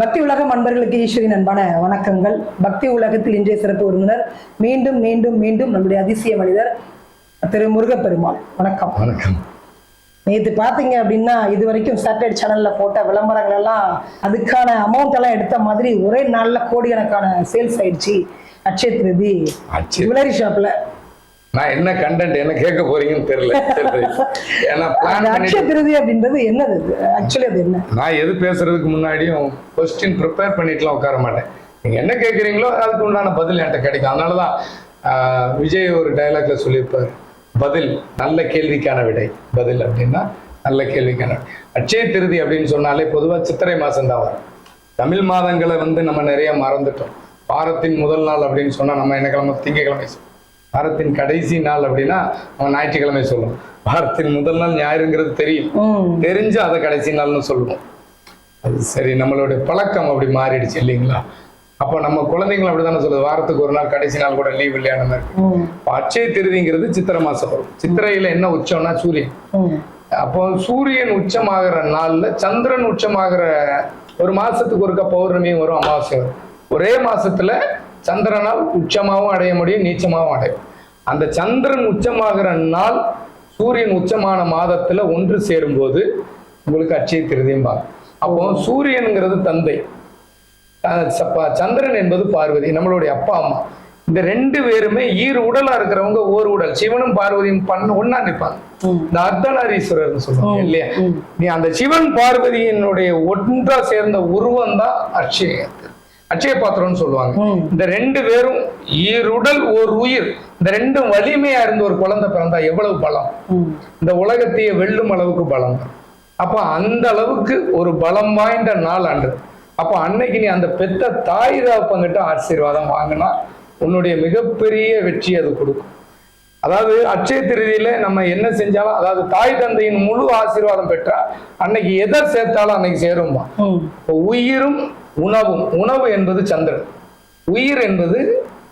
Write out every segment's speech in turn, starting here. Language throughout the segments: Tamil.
பக்தி உலகம் அன்பர்களுக்கு ஈஸ்வரின் அன்பான வணக்கங்கள். பக்தி உலகத்தில் இன்றைய சிறப்பு விருந்தினர் மீண்டும் மீண்டும் மீண்டும் நம்முடைய அதிசய மனிதர் திரு முருகப்பெருமாள். வணக்கம். வணக்கம். நேற்று பார்த்தீங்க அப்படின்னா இது வரைக்கும் சேட்டலைட் சேனல்ல போட்ட விளம்பரங்கள் எல்லாம் அதுக்கான அமௌண்ட் எல்லாம் எடுத்த மாதிரி ஒரே நாள்ல கோடிக்கணக்கான சேல்ஸ் ஆயிடுச்சு. அட்சய திருதி ஜுவல்லரி ஷாப்ல நான் என்ன கண்டென்ட் என்ன கேட்க போறீங்கன்னு தெரியல. அட்சய திருதி அப்படின்றது என்னது? ஆக்சுவலி அது என்ன? நான் எது பேசுறதுக்கு முன்னாடியும் கொஸ்டின் ப்ரிப்பேர் பண்ணிட்டுலாம் உட்கார மாட்டேன். நீங்க என்ன கேட்குறீங்களோ அதுக்கு உண்டான பதில் என்கிட்ட கிடைக்கும். அதனாலதான் விஜய் ஒரு டைலாக்ல சொல்லியிருப்பாரு, பதில் நல்ல கேள்விக்கான விடை. பதில் அப்படின்னா நல்ல கேள்விக்கான விடை. அட்சய திருதி அப்படின்னு சொன்னாலே பொதுவாக சித்திரை மாசம் தான் வரும். தமிழ் மாதங்களை நம்ம நிறைய மறந்துட்டோம். வாரத்தின் முதல் நாள் அப்படின்னு சொன்னா நம்ம என்ன கிழமை? திங்கக்கிழமை. வாரத்தின் கடைசி நாள் அப்படின்னா நம்ம ஞாயிற்றுக்கிழமை சொல்லுவோம். வாரத்தின் முதல் நாள் ஞாயிறுங்கிறது தெரியும், தெரிஞ்சு அதை கடைசி நாள்னு சொல்லுவோம். அது சரி, நம்மளுடைய பழக்கம் அப்படி மாறிடுச்சு இல்லைங்களா? அப்போ நம்ம குழந்தைங்களும் அப்படித்தானே சொல்லுது, வாரத்துக்கு ஒரு நாள் கடைசி நாள் கூட லீவ் இல்லையான மாதிரி. அட்சய திருதிங்கிறது சித்திரை மாசம் வரும். சித்திரையில என்ன உச்சம்னா சூரியன். அப்போ சூரியன் உச்சமாகிற நாள்ல சந்திரன் உச்சமாகிற ஒரு மாசத்துக்கு ஒருக்க பௌர்ணமியும் வரும், அமாவாசை வரும். ஒரே மாசத்துல சந்திரனால் உச்சமாகவும் அடைய முடியும், நீச்சமாகவும் அடையும். அந்த சந்திரன் உச்சமாகிற நாள் சூரியன் உச்சமான மாதத்துல ஒன்று சேரும் போது உங்களுக்கு அட்சய திருதியும் பார்க்கும். அப்போ சூரியனுங்கிறது தந்தை, சந்திரன் என்பது பார்வதி, நம்மளுடைய அப்பா அம்மா. இந்த ரெண்டு பேருமே ஈர் உடலா இருக்கிறவங்க ஓர் உடல். சிவனும் பார்வதியும் ஒன்னா நிற்பாங்க. இந்த அர்த்தநாரீஸ்வரர்னு சொல்லுவாங்க இல்லையா? நீ அந்த சிவன் பார்வதியினுடைய ஒன்றா சேர்ந்த உருவம் தான் அட்சய பாத்திரம்னு சொல்லுவாங்க. இந்த ரெண்டு பேரும் ஈருடல் ஒரு உயிர், இந்த ரெண்டும் வலிமையா இருந்து ஒரு குழந்தை பிறந்தா எவ்வளவு பலம்! இந்த உலகத்தையே வெல்லும் அளவுக்கு பலம். அப்ப அந்த அளவுக்கு ஒரு பலம் வாய்ந்த நாள் அன்று. அப்ப அன்னைக்கு நீ அந்த பெத்த தாய் தகப்பங்கிட்ட ஆசீர்வாதம் வாங்கினா உன்னுடைய மிகப்பெரிய வெற்றி அது கொடுக்கும். அதாவது அட்சய திருதியில நம்ம என்ன செஞ்சாலும், அதாவது தாய் தந்தையின் முழு ஆசீர்வாதம் பெற்றா அன்னைக்கு எதை சேர்த்தாலும் அன்னைக்கு சேரும்பா. உயிரும் உணவும். உணவு என்பது சந்திரன், உயிர் என்பது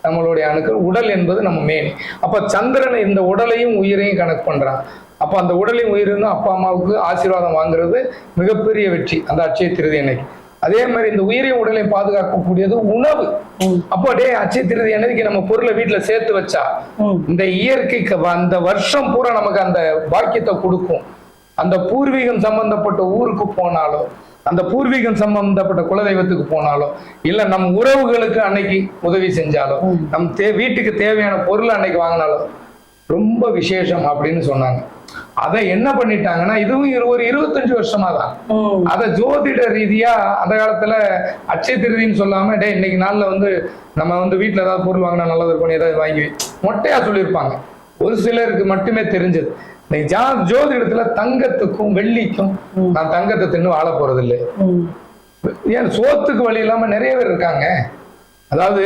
நம்மளுடைய அணுக்கள், உடல் என்பது நம்ம மேனி. அப்ப சந்திரன் இந்த உடலையும் உயிரையும் கணக்கு பண்றான். அப்ப அந்த உடலையும் உயிரும் அப்பா அம்மாவுக்கு ஆசீர்வாதம் வாங்குறது மிகப்பெரிய வெற்றி அந்த அட்சய திருதி அன்னைக்கு. அதே மாதிரி இந்த உயிரையும் உடலையும் பாதுகாக்கக்கூடியது உணவு. அப்போ அட்சய திருதி அன்னைக்கு நம்ம பொருளை வீட்டுல சேர்த்து வச்சா இந்த இயற்கைக்கு அந்த வருஷம் பூரா நமக்கு அந்த பாக்கியத்தை கொடுக்கும். அந்த பூர்வீகம் சம்பந்தப்பட்ட ஊருக்கு போனாலோ, அந்த பூர்வீகம் சம்பந்தப்பட்ட குலதெய்வத்துக்கு போனாலோ, இல்ல நம்ம உறவுகளுக்கு அன்னைக்கு உதவி செஞ்சாலோ, நம் வீட்டுக்கு தேவையான பொருள் அன்னைக்கு வாங்கினாலோ ரொம்ப விசேஷம் அப்படின்னு சொன்னாங்க. அதை என்ன பண்ணிட்டாங்கன்னா, இதுவும் ஒரு 25 வருஷமா தான் அதை ஜோதிட ரீதியா அந்த காலத்துல அட்சய திருதின்னு சொல்லாம இன்னைக்கு நாள்ல நம்ம வீட்டுல ஏதாவது பொருள் வாங்கினா நல்லது இருக்கும் ஏதாவது வாங்கி மொட்டையா சொல்லியிருப்பாங்க. ஒரு சிலருக்கு மட்டுமே தெரிஞ்சது. ஜோதிடத்துல தங்கத்துக்கும் வெள்ளிக்கும் நான் தங்கத்தை தின்னு வாழ போறது இல்லை. ஏன் சோத்துக்கு வழி இல்லாம நிறைய பேர் இருக்காங்க. அதாவது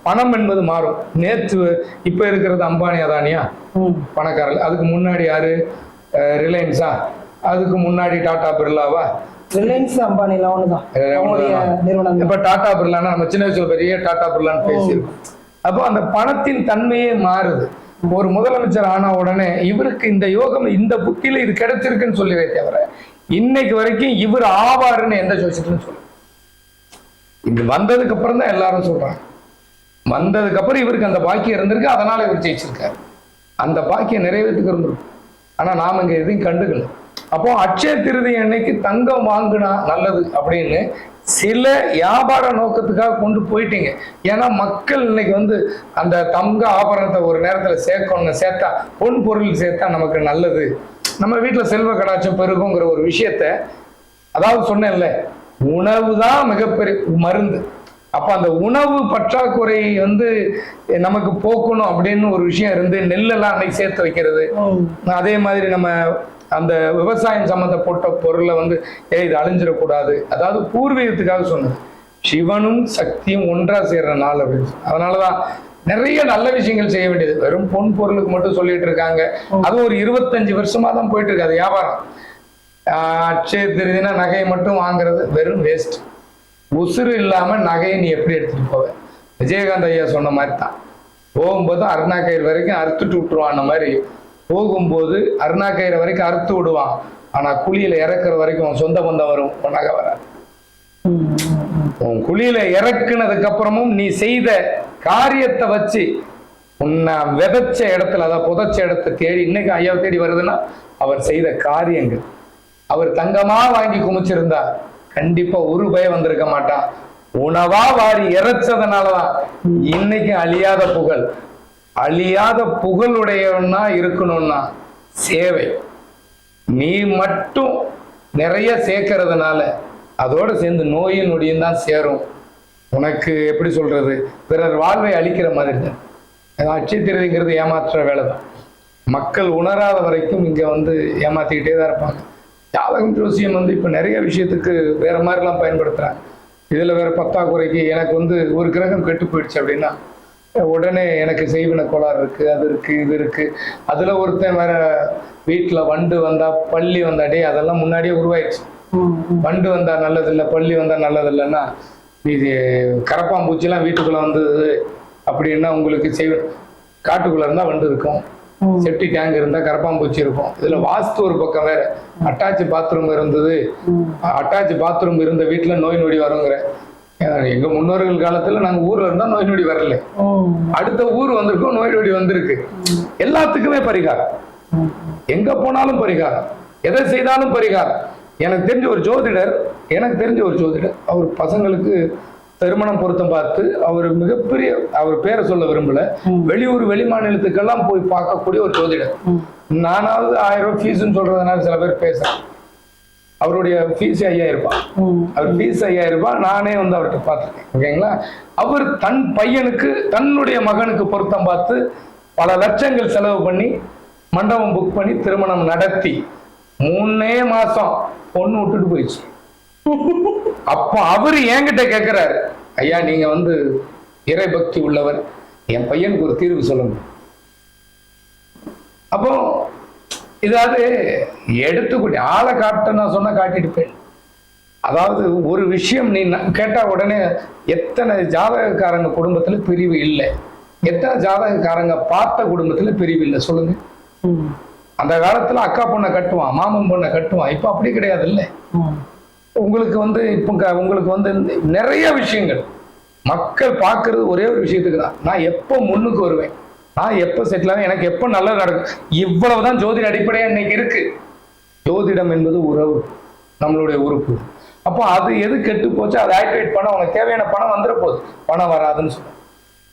பணம் என்பது மாறும். நேற்று இப்ப இருக்கிறது அம்பானி அதானியா பணக்காரர்கள், அதுக்கு முன்னாடி யாரு? ரிலையன்ஸா, அதுக்கு முன்னாடி டாடா பிர்லாவா? ரிலையன்ஸ் அம்பானி இப்ப டாடா பிர்லான்னா நம்ம சின்ன வயசுல பெரிய டாடா பிர்லான்னு பேசியிருக்கோம். அப்போ அந்த பணத்தின் தன்மையே மாறுது. ஒரு முதலமைச்சர் ஆன உடனே இவருக்கு இந்த யோகம் இந்த புத்தியில இது கிடைச்சிருக்குன்னு சொல்லிவே தவிர இன்னைக்கு வரைக்கும் இவர் ஆவாருன்னு எந்த ஜோசியத்துன்னு சொல்லு. இங்க வந்ததுக்கு அப்புறம் தான் எல்லாரும் சொல்றாங்க. வந்ததுக்கு அப்புறம் இவருக்கு அந்த பாக்கியம் இருந்திருக்கு, அதனால இவர் ஜெயிச்சிருக்காரு. அந்த பாக்கியம் நிறைவேற்றுக்கு இருந்திருக்கும். ஆனா நாம இங்க எதையும் கண்டுக்கல. அப்போ அட்சய திருதி அன்னைக்கு தங்கம் வாங்கினா நல்லது அப்படின்னு சில வியாபார நோக்கத்துக்காக கொண்டு போயிட்டீங்க. ஏன்னா மக்கள் இன்னைக்கு அந்த தங்க ஆபரணத்தை ஒரு நேரத்துல சேர்த்தா, பொன் பொருள் சேர்த்தா நமக்கு நல்லது, நம்ம வீட்டுல செல்வ கடாட்சம் பெருகுங்கிற ஒரு விஷயத்த, அதாவது சொன்னேன்ல, உணவு தான் மிகப்பெரிய மருந்து. அப்ப அந்த உணவு பற்றாக்குறை நமக்கு போக்கணும் அப்படின்னு ஒரு விஷயம் இருந்து நெல்லெல்லாம் அன்னைக்கு சேர்த்து வைக்கிறது. அதே மாதிரி நம்ம அந்த விவசாயம் சம்பந்தப்பட்ட பொருளை இது அழிஞ்சிடக்கூடாது, அதாவது பூர்வீகத்துக்காக சொன்னது. சிவனும் சக்தியும் ஒன்றா சேர்ற நாள் அப்படின்னு. அதனாலதான் நிறைய நல்ல விஷயங்கள் செய்ய வேண்டியது. வெறும் பொன் பொருளுக்கு மட்டும் சொல்லிட்டு இருக்காங்க. அது ஒரு 25 வருஷமா தான் போயிட்டு இருக்கு அது வியாபாரம். அட்சய திருதினா நகையை மட்டும் வாங்குறது வெறும் வேஸ்ட். உசுறு இல்லாம நகையை நீ எப்படி எடுத்துட்டு போவ? விஜயகாந்த் ஐயா சொன்ன மாதிரி தான், போகும்போது அருணாக்கயிறு வரைக்கும் அறுத்துட்டு விட்டுருவான் மாதிரி. போகும்போது அருணாக்கயிறு வரைக்கும் அறுத்து விடுவான், ஆனா குழியில இறக்குற வரைக்கும் சொந்த பந்தம் வரும், நகை வராது. உன் குழியில இறக்குனதுக்கு அப்புறமும் நீ செய்த காரியத்தை வச்சு உன்னை விதைச்ச இடத்துல, அதாவது புதைச்ச இடத்தை தேடி இன்னைக்கு ஐயாவை தேடி வருதுன்னா அவர் செய்த காரியங்கள். அவர் தங்கமா வாங்கி குமிச்சிருந்தா கண்டிப்பா ஒரு பயம் வந்திருக்க மாட்டான். உணவா வாரி இறைச்சதுனாலதான் இன்னைக்கு அழியாத புகழ். அழியாத புகழுடையவனா இருக்கணும்னா சேவை. நீ மட்டும் நிறைய சேர்க்கறதுனால அதோட சேர்ந்து நோயும் நொடியும் தான் சேரும். உனக்கு எப்படி சொல்றது, பிறர் வாழ்வை அழிக்கிற மாதிரி தான். அட்சய திருதிங்கிறது ஏமாற்றுற வேலை தான். மக்கள் உணராத வரைக்கும் இங்க ஏமாத்திக்கிட்டே தான் இருப்பாங்க. ஜாதகம் ஜோசியம் இப்ப நிறைய விஷயத்துக்கு வேற மாதிரிலாம் பயன்படுத்துறாங்க. இதுல வேற பத்தாக்குறைக்கு எனக்கு ஒரு கிரகம் கெட்டு போயிடுச்சு அப்படின்னா உடனே எனக்கு செய்வின கோளாறு இருக்கு, அது இருக்கு, இது இருக்கு. அதுல ஒருத்தன் வேற வீட்டுல வண்டு வந்தா பள்ளி வந்தாடே அதெல்லாம் முன்னாடியே உருவாயிடுச்சு. வண்டு வந்தா நல்லதில்லை, பள்ளி வந்தா நல்லதில்லைன்னா இது கரப்பாம்பூச்சிலாம் வீட்டுக்குள்ள வந்தது அப்படின்னா உங்களுக்கு காட்டுக்குள்ள இருந்தா வண்டு இருக்கும், செப்டி டேங்க் இருந்தா கரப்பாம்பூச்சி இருக்கும். இதுல வாஸ்து ஒரு பக்கம் வேற. அட்டாச் பாத்ரூம் இருந்தது, அட்டாச் பாத்ரூம் இருந்த வீட்டுல நோய் நொடி வருங்கிற. எங்க முன்னோர்கள் காலத்துல நாங்க ஊர்ல இருந்தா நோய் நொடி வரல, அடுத்த ஊர் வந்திருக்கோம் நோய் நொடி வந்திருக்கு. எல்லாத்துக்குமே பரிகாரம், எங்க போனாலும் பரிகாரம், எதை செய்தாலும் பரிகாரம். எனக்கு தெரிஞ்ச ஒரு ஜோதிடர் அவர் பசங்களுக்கு திருமணம் பொருத்தம் பார்த்து அவர் மிகப்பெரிய, அவர் பேரை சொல்ல விரும்பல, வெளியூர் வெளி மாநிலத்துக்கெல்லாம் போய் பார்க்கக்கூடிய ஒரு ஜோதிடர். நானாவது 1000 ரூபாய் ஃபீஸ்ன்னு சொல்றதுனால சில பேர் பேசுறேன். அவருடைய ஃபீஸ் 5000 ரூபாய். அவர் ஃபீஸ் 5000 ரூபாய். நானே அவர்கிட்ட பார்த்துருக்கேன். ஓகேங்களா? அவர் தன் பையனுக்கு, தன்னுடைய மகனுக்கு பொருத்தம் பார்த்து பல லட்சங்கள் செலவு பண்ணி மண்டபம் புக் பண்ணி திருமணம் நடத்தி 3 மாசம் பொண்ணு விட்டுட்டு போயிடுச்சு. அப்ப அவரு என்கிட்ட கேட்கிறாரு, ஐயா நீங்க இறை பக்தி உள்ளவர், என் பையனுக்கு ஒரு தீர்வு சொல்லுங்க. அப்போ இதாவது எடுத்துக்கிட்டு ஆளை காட்ட நான் சொன்ன காட்டிட்டு போய், அதாவது ஒரு விஷயம் நீ கேட்டா உடனே எத்தனை ஜாதகக்காரங்க குடும்பத்துல பிரிவு இல்லை, எத்தனை ஜாதகக்காரங்க பார்த்த குடும்பத்துல பிரிவு இல்லை சொல்லுங்க. அந்த காலத்துல அக்கா பொண்ணை கட்டுவான், மாமன் பொண்ணை கட்டுவான். இப்ப அப்படி கிடையாது இல்லை. உங்களுக்கு இப்போ உங்களுக்கு நிறைய விஷயங்கள் மக்கள் பார்க்கறது ஒரே ஒரு விஷயத்துக்கு தான். நான் எப்போ முன்னுக்கு வருவேன், நான் எப்போ செட்டில் ஆவேன், எனக்கு எப்போ நல்லது நடக்கும், இவ்வளவுதான் ஜோதிட அடிப்படையா இன்னைக்கு இருக்கு. ஜோதிடம் என்பது உறவு, நம்மளுடைய உறுப்பு. அப்போ அது எது கெட்டு போச்சு அதை ஆக்டிவேட் பண்ண உனக்கு தேவையான பணம் வந்துட போகுது. பணம் வராதுன்னு சொல்ல,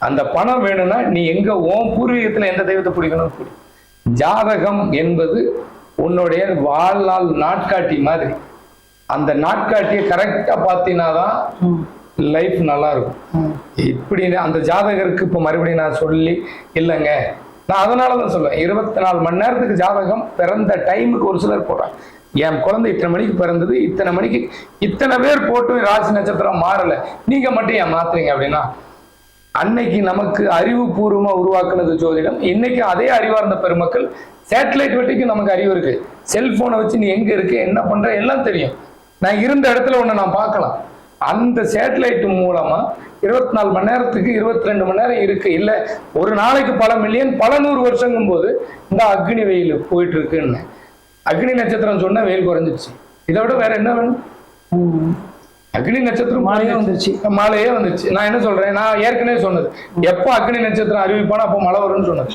அந்த பணம் வேணும்னா நீ எங்க ஓம் பூர்வீகத்துல எந்த தெய்வத்தை பிடிக்கணும் பிடி. ஜாதகம் என்பது உன்னுடைய வாழ்நாள் நாட்காட்டி மாதிரி. அந்த நாட்காட்டியை கரெக்டா பார்த்தீங்கன்னாதான் லைஃப் நல்லா இருக்கும். இப்படி அந்த ஜாதகருக்கு இப்ப மறுபடியும் நான் சொல்லி இல்லைங்க, நான் அதனாலதான் சொல்லுவேன், 24 மணி நேரத்துக்கு ஜாதகம் பிறந்த டைமுக்கு ஒரு சிலர் போடுறாங்க. என் குழந்தை இத்தனை மணிக்கு பிறந்தது, இத்தனை மணிக்கு இத்தனை பேர் போட்டு ராசி நட்சத்திரம் மாறல, நீங்க மட்டும் ஏன் மாத்துறீங்க அப்படின்னா, அன்னைக்கு நமக்கு அறிவுபூர்வமா உருவாக்குனது ஜோதிடம். இன்னைக்கு அதே அறிவார்ந்த பெருமக்கள் சேட்டலைட் வட்டிக்கும் நமக்கு அறிவு இருக்கு. செல்போனை வச்சு நீ எங்க இருக்கு, என்ன பண்ற எல்லாம் தெரியும். நான் இருந்த இடத்துல ஒண்ணு நான் பார்க்கலாம். அந்த சேட்டலைட் மூலமா 24 மணி நேரத்துக்கு 22 மணி நேரம் இருக்கு. இல்ல ஒரு நாளைக்கு பல மில்லியன், பல 100 வருஷங்கும் போது இந்த அக்னி வெயில் போயிட்டு இருக்குன்னு அக்னி நட்சத்திரம் சொன்னா வெயில் குறைஞ்சிருச்சு. இதை விட வேற என்ன வேணும்? அக்னி நட்சத்திரம் மாலையே வந்துருச்சு. நான் என்ன சொல்றேன், நான் ஏற்கனவே சொன்னது, எப்போ அக்னி நட்சத்திரம் அறிவிப்பானோ அப்போ மழை வரும்னு சொன்னது.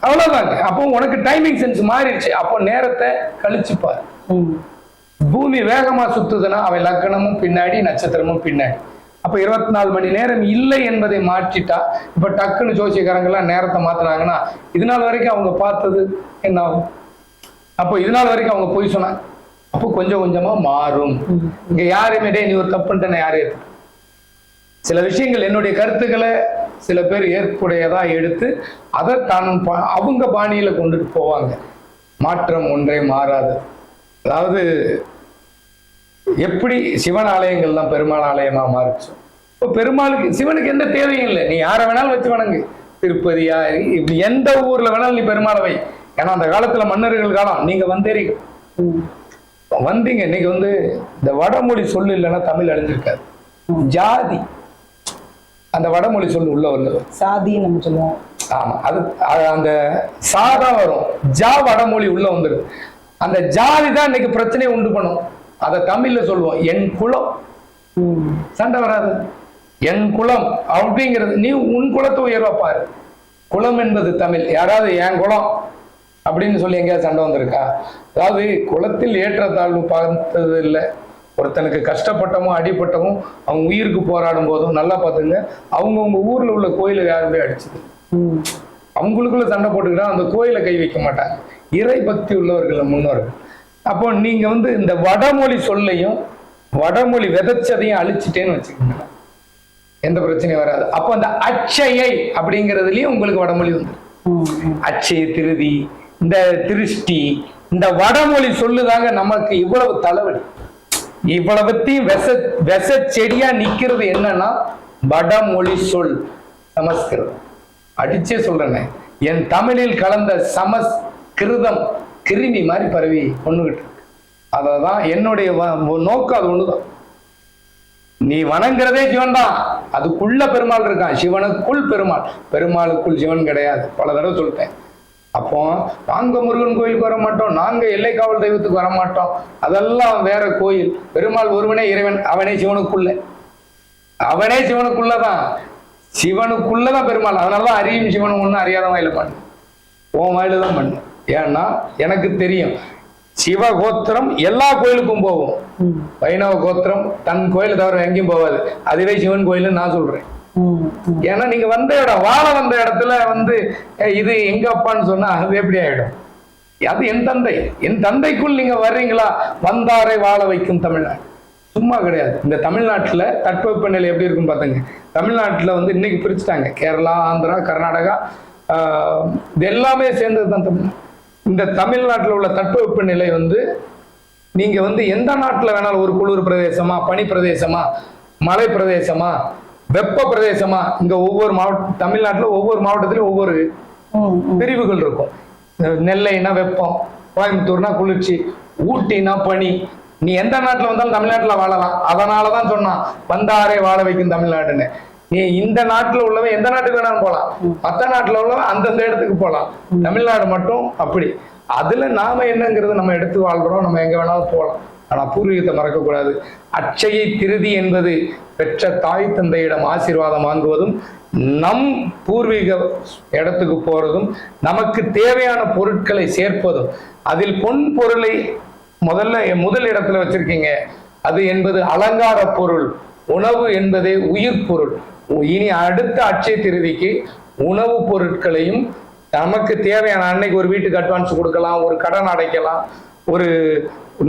அவ்வளவுதாங்க. அப்போ உனக்கு டைமிங் சென்ஸ் மாறிடுச்சு. அப்போ நேரத்தை கழிச்சுப்பாரு. பூமி வேகமா சுத்துதுன்னா அவன் லக்னமும் பின்னாடி, நட்சத்திரமும் பின்னாடி. அப்ப 24 மணி நேரம் இல்லை என்பதை மாற்றிட்டா, இப்ப டக்குன்னு ஜோசியக்காரங்கெல்லாம் நேரத்தை மாத்தினாங்கன்னா இதனால் வரைக்கும் அவங்க பார்த்தது என்ன ஆகும்? அப்போ இதனால் வரைக்கும் அவங்க போய் சொன்னாங்க. அப்போ கொஞ்சம் கொஞ்சமா மாறும். இங்க யாருமே நீ ஒரு தப்புன்ட்டு யாரும் ஏற்று, சில விஷயங்கள் என்னுடைய கருத்துக்களை சில பேர் ஏற்புடையதா எடுத்து அதை தான் அவங்க பாணியில கொண்டுட்டு போவாங்க. மாற்றம் ஒன்றே மாறாது. அதாவது எப்படி சிவன் ஆலயங்கள்லாம் பெருமாள் ஆலயமா மாறிச்சு. இப்போ பெருமாளுக்கு சிவனுக்கு எந்த தேவையும் இல்லை. நீ யாரை வேணாலும் வச்சு வணங்கு, திருப்பதியா இப்படி எந்த ஊர்ல வேணாலும் நீ பெருமாளை வை. ஏன்னா அந்த காலத்துல மன்னர்கள் காலம், நீங்க வந்தீங்க. இன்னைக்கு இந்த வடமொழி சொல்லு இல்லைன்னா தமிழ் அழிஞ்சிருக்காது. ஜாதி, அந்த வடமொழி சொல்லு உள்ள வந்தது சாதி நம்ம சொல்லுவோம். ஆமா, அது அந்த சாதா வரும், ஜா வடமொழி உள்ள வந்துடும். அந்த ஜாதி தான் இன்னைக்கு பிரச்சனையை உண்டு பண்ணும். அதை தமிழ்ல சொல்லுவோம், என் குலம். சண்டை வராது. என் குலம் அப்படிங்கிறது, நீ உன் குலத்தை உயர்வா பாரு. குலம் என்பது தமிழ். யாராவது என் குலம் அப்படின்னு சொல்லி எங்கேயாவது சண்டை வந்திருக்கா? அதாவது குலத்தில் ஏற்றத்தாழ்வு பார்த்தது இல்லை. ஒருத்தனுக்கு கஷ்டப்பட்டமோ அடிப்பட்டமோ அவங்க உயிருக்கு போராடும் போதும் நல்லா பார்த்துங்க, அவங்கவுங்க ஊர்ல உள்ள கோயிலை யாருமே அடிச்சது, அவங்களுக்குள்ள சண்டை போட்டுக்கிட்டா அந்த கோயிலை கை வைக்க மாட்டாங்க. இறை பக்தி உள்ளவர்கள் முன்னோர்கள். அப்போ நீங்க இந்த வடமொழி சொல்லையும் வடமொழி விதைச்சதையும் அழிச்சிட்டேன்னு வச்சுக்கோங்க, எந்த பிரச்சனையும் வராது. அப்போ அந்த அட்சயை அப்படிங்கிறதுலயும் உங்களுக்கு வடமொழி வந்து அட்சய திருதி, இந்த திருஷ்டி, இந்த வடமொழி சொல்லுதாங்க நமக்கு இவ்வளவு தலைவலி. இவ்வளவுத்தையும் விச செடியா நிக்கிறது என்னன்னா வடமொழி சொல், சமஸ்கிருதம். அடிச்சே சொல்றேன், என் தமிழில் கலந்த சமஸ்கிருதம் கிருமி மாதிரி பரவி கொண்டுகிட்டு. அததான் என்னுடைய நோக்கம், அது ஒண்ணுதான். நீ வணங்குறதே சிவன் தான், அதுக்குள்ள பெருமாள் இருக்கான். சிவனுக்குள் பெருமாள், பெருமாளுக்குள் சிவன் கிடையாது. பல தடவை சொல்லிட்டேன். அப்போ நாங்க முருகன் கோயிலுக்கு வர மாட்டோம், நாங்க எல்லைக்காவல் தெய்வத்துக்கு வர மாட்டோம், அதெல்லாம் வேற கோயில். பெருமாள் ஒருவனே இறைவன், அவனே சிவனுக்குள்ள, அவனே சிவனுக்குள்ளதான், சிவனுக்குள்ளதான் பெருமாள். அதனாலதான் அறியும் சிவனும் ஒண்ணு அறியாத வாயில பண்ணு, உன் வாயில தான் பண்ணு. ஏன்னா எனக்கு தெரியும், சிவ கோத்திரம் எல்லா கோயிலுக்கும் போகும், வைணவ கோத்திரம் தன் கோயிலை தவிர எங்கேயும் போகாது. அதுவே சிவன் கோயில்னு நான் சொல்றேன். ஏன்னா நீங்க வந்த இடம், வாழ வந்த இடத்துல இது எங்க அப்பான்னு சொன்னா அது எப்படி ஆயிடும்? அது என் தந்தை, என் தந்தைக்குள் நீங்க வர்றீங்களா? வந்தாரை வாழ வைக்கும் தமிழ்நாடு சும்மா கிடையாது. இந்த தமிழ்நாட்டுல தட்பவெப்ப நிலை எப்படி இருக்குன்னு பாத்துங்க. தமிழ்நாட்டுல இன்னைக்கு பிரிச்சுட்டாங்க, கேரளா, ஆந்திரா, கர்நாடகா, இது எல்லாமே சேர்ந்தது தான் தமிழ்நாடு. இந்த தமிழ்நாட்டில் உள்ள தட்பவெப்ப நிலை நீங்க எந்த நாட்டுல வேணாலும், ஒரு குளிர் பிரதேசமா, பனி பிரதேசமா, மலை பிரதேசமா, வெப்ப பிரதேசமா, இங்க ஒவ்வொரு மாவட்டம், தமிழ்நாட்டுல ஒவ்வொரு மாவட்டத்திலும் ஒவ்வொரு பிரிவுகள் இருக்கும். நெல்லைனா வெப்பம், கோயம்புத்தூர்னா குளிர்ச்சி, ஊட்டினா பனி. நீ எந்த நாட்டுல வந்தாலும் தமிழ்நாட்டுல வாழலாம். அதனாலதான் சொன்னான் வந்தாரே வாழ வைக்கும் தமிழ்நாடுன்னு. நீ இந்த நாட்டுல உள்ளவன் எந்த நாட்டுக்கு வேணாலும் போலாம், மற்ற நாட்டுல உள்ளவன் அந்தந்த இடத்துக்கு போலாம். தமிழ்நாடு மட்டும் அப்படி. அதுல நாம என்னங்கிறது நம்ம எடுத்து வாழ்றோம், நம்ம எங்க வேணாலும் போகலாம். ஆனா பூர்வீகத்தை மறக்க கூடாது. அட்சயை திருதி என்பது பெற்ற தாய் தந்தையிடம் ஆசீர்வாதம் வாங்குவதும், நம் பூர்வீக இடத்துக்கு போறதும், நமக்கு தேவையான பொருட்களை சேர்ப்பதும். அதில் பொன் பொருளை முதல் இடத்துல வச்சிருக்கீங்க. அது என்பது அலங்கார பொருள். உணவு என்பதே உயிர் பொருள். இனி அடுத்த அட்சய திருதிக்கு உணவு பொருட்களையும் நமக்கு தேவையான, அன்னைக்கு ஒரு வீட்டுக்கு அட்வான்ஸ் கொடுக்கலாம், ஒரு கடன் அடைக்கலாம், ஒரு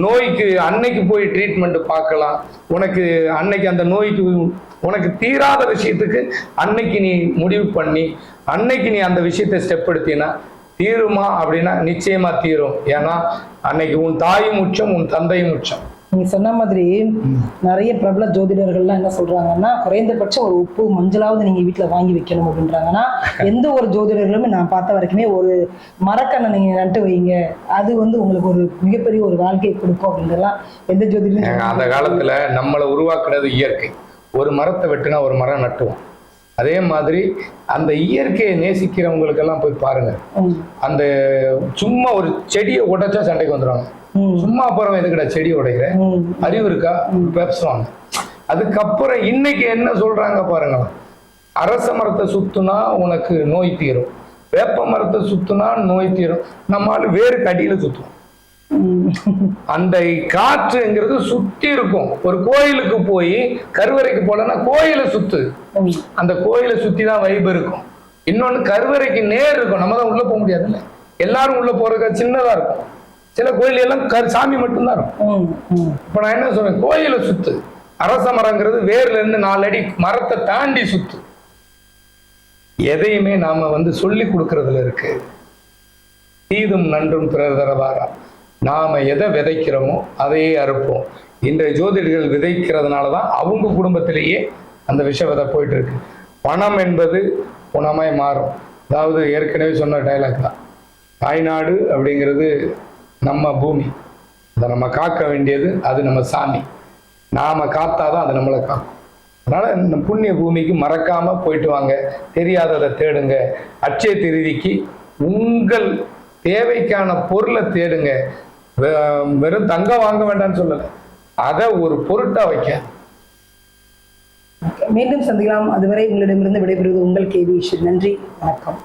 நோய்க்கு அன்னைக்கு போய் ட்ரீட்மெண்ட் பார்க்கலாம். உனக்கு அன்னைக்கு அந்த நோய்க்கு உனக்கு தீராத விஷயத்துக்கு அன்னைக்கு நீ முடிவு பண்ணி அன்னைக்கு நீ அந்த விஷயத்தை ஸ்டெப் எடுத்தீங்கன்னா தீருமா அப்படின்னா நிச்சயமா தீரும். ஏன்னா அன்னைக்கு உன் தாயும் உச்சம், உன் தந்தையும் உச்சம். நீங்க சொன்ன மாதிரி நிறைய பிரபல ஜோதிடர்கள்லாம் என்ன சொல்றாங்கன்னா, குறைந்தபட்சம் ஒரு உப்பு மஞ்சளாவது நீங்க வீட்டுல வாங்கி வைக்கணும் அப்படின்றாங்கன்னா, எந்த ஒரு ஜோதிடர்களுமே நான் பார்த்த வரைக்குமே ஒரு மரக்கண்ணை நீங்க நட்டு வைங்க, அது உங்களுக்கு ஒரு மிகப்பெரிய ஒரு வாழ்க்கையை கொடுக்கும் அப்படின்றலாம் எந்த ஜோதிடரும். அந்த காலத்துல நம்மளை உருவாக்குறது இயற்கை. ஒரு மரத்தை வெட்டினா ஒரு மரம் நட்டுவோம். அதே மாதிரி அந்த இயற்கையை நேசிக்கிறவங்களுக்கெல்லாம் போய் பாருங்க. அந்த சும்மா ஒரு செடியை உடைச்சா சண்டைக்கு வந்துடுவாங்க. சும்மா அப்புறம் எதுக்கடா செடி உடைக்கிற, அறிவு இருக்கா பேசுவாங்க. அதுக்கப்புறம் இன்னைக்கு என்ன சொல்றாங்க பாருங்க, அரச மரத்தை சுத்துனா உனக்கு நோய் தீரும், வேப்ப மரத்தை சுத்துனா நோய் தீரும். நம்மளால வேறு கடியில சுத்துவோம். அந்த காற்றுங்கிறது சுத்தி இருக்கும். ஒரு கோயிலுக்கு போய் கருவறைக்கு போலன்னா கோயிலை சுத்து, அந்த கோயிலை சுத்தி தான் வைப் இருக்கும். இன்னொன்னு கருவறைக்கு நேர் இருக்கும், நம்ம தான் உள்ள போக முடியாதுல்ல. எல்லாரும் உள்ள போறதுக்கு சின்னதா இருக்கும். சில கோயில் எல்லாம் சாமி மட்டும்தான் இருக்கும். இப்ப நான் என்ன சொல்றேன், கோயிலை சுத்து. அரச மரங்கிறது வேர்ல இருந்து 4 அடி மரத்தை தாண்டி சுத்து. எதையுமே நாம சொல்லி கொடுக்கறதுல இருக்கு. தீதும் நன்றும் பிறர் தரவாரா. நாம எதை விதைக்கிறோமோ அதையே அறுப்போம். இன்றைய ஜோதிடர்கள் விதைக்கிறதுனாலதான் அவங்க குடும்பத்திலேயே அந்த விஷ விதை போயிட்டு இருக்கு. பணம் என்பது குணமாய் மாறும். அதாவது ஏற்கனவே சொன்ன டைலாக் தான், தாய்நாடு அப்படிங்கிறது நம்ம பூமி, அதை நம்ம காக்க வேண்டியது அது நம்ம சாமி. நாம காத்தாதான் அது நம்மளை காக்கும். அதனால இந்த புண்ணிய பூமிக்கு மறக்காம போயிட்டு வாங்க, தெரியாததை தேடுங்க. அட்சய திருதிக்கு உங்கள் தேவைக்கான பொருளை தேடுங்க. வெறும் தங்கம் வாங்க வேண்டாம்னு சொல்லலை, அதை ஒரு பொருட்டா வைக்காது. மீண்டும் சந்திக்கலாம். அதுவரை உங்களிடமிருந்து விடைபெறுவது உங்கள் கேவி. நன்றி, வணக்கம்.